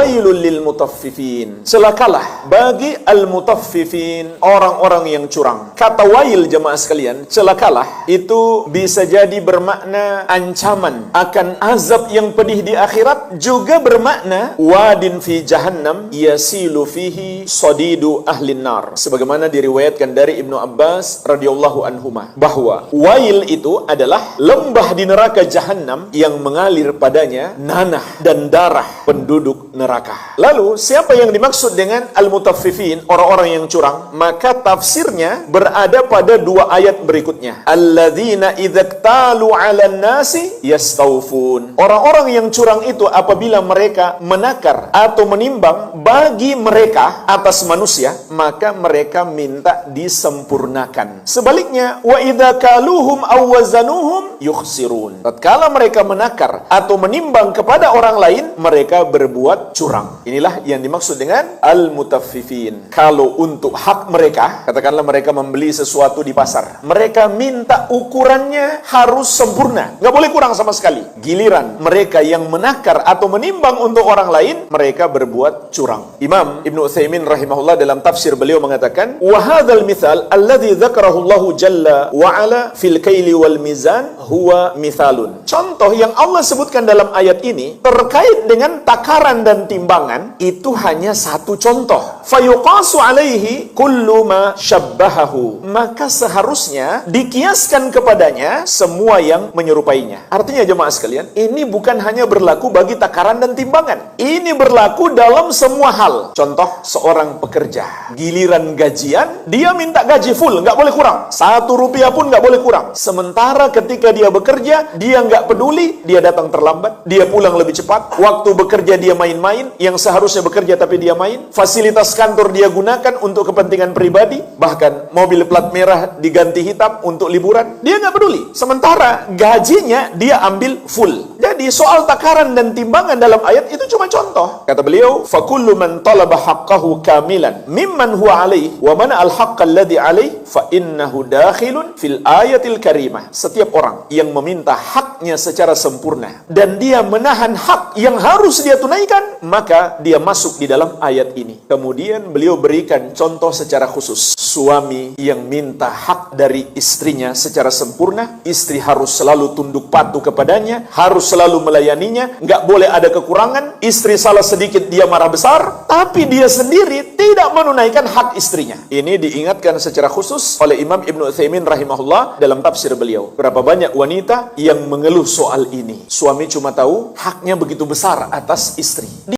Wailul lil mutaffifin. Celakalah bagi al-mutaffifin, orang-orang yang curang. Kata wail jemaah sekalian, celakalah itu bisa jadi bermakna ancaman akan azab yang pedih di akhirat, juga bermakna wadin fi jahannam yasilu fihi sadidu ahlin nar. Sebagaimana diriwayatkan dari Ibnu Abbas radhiyallahu anhuma bahwa wail itu adalah lembah di neraka jahannam yang mengalir padanya nanah dan darah penduduk neraka. Lalu siapa yang dimaksud dengan al-mutaffifin, orang-orang yang curang? Maka tafsirnya berada pada dua ayat berikutnya. Alladzina idzaktalu 'alan nasi yastawfun. Orang-orang yang curang itu apabila mereka menakar atau menimbang bagi mereka atas manusia, maka mereka minta disempurnakan. Sebaliknya, wa idza kaluhum aw wazanuhum yukhsirun. Tatkala mereka menakar atau menimbang kepada orang lain, mereka berbuat curang. Inilah yang dimaksud dengan al-mutaffifin. Kalau untuk hak mereka, katakanlah mereka membeli sesuatu di pasar, mereka minta ukurannya harus sempurna, nggak boleh kurang sama sekali. Giliran mereka yang menakar atau menimbang untuk orang lain, mereka berbuat curang. Imam Ibnu Utsaimin rahimahullah dalam tafsir beliau mengatakan, wa hadzal mithal alladzi dzakarahu Allah jalla wa ala fil kaili wal mizan huwa mithalun. Contoh yang Allah sebutkan dalam ayat ini terkait dengan takaran dan timbangan itu hanya satu contoh. Fayuqasu alaihi kullu ma syabbahahu. Maka seharusnya dikiaskan kepadanya semua yang menyerupainya. Artinya jemaah sekalian, ini bukan hanya berlaku bagi takaran dan timbangan. Ini berlaku dalam semua hal. Contoh, seorang pekerja, giliran gajian, dia minta gaji full, nggak boleh kurang. 1 rupiah pun nggak boleh kurang. Sementara ketika dia bekerja, dia nggak peduli, dia datang terlambat, dia pulang lebih cepat. Waktu bekerja dia main-main, yang seharusnya bekerja tapi dia main. Fasilitas kantor dia gunakan untuk kepentingan pribadi, bahkan mobil plat merah diganti hitam untuk liburan. Dia nggak peduli. Sementara gajinya dia ambil full. Jadi soal takaran dan timbangan dalam ayat itu cuma contoh. Kata beliau, fakullu man talaba haqqahu kamilan mimman huwa alaih wa mana al-haqqa alladhi alaih fa innahu dakhilun fil ayatil karimah. Setiap orang yang meminta haknya secara sempurna dan dia menahan hak yang harus dia tunaikan, maka dia masuk di dalam ayat ini. Kemudian beliau berikan contoh secara khusus. Suami yang minta hak dari istrinya secara sempurna, istri harus selalu tunduk patuh kepadanya, harus selalu melayaninya, nggak boleh ada kekurangan. Istri salah sedikit dia marah besar, tapi dia sendiri tidak menunaikan hak istrinya. Ini diingatkan secara khusus oleh Imam Ibnu Utsaimin rahimahullah dalam tafsir beliau. Berapa banyak wanita yang mengeluh soal ini. Suami cuma tahu haknya begitu besar atas istri.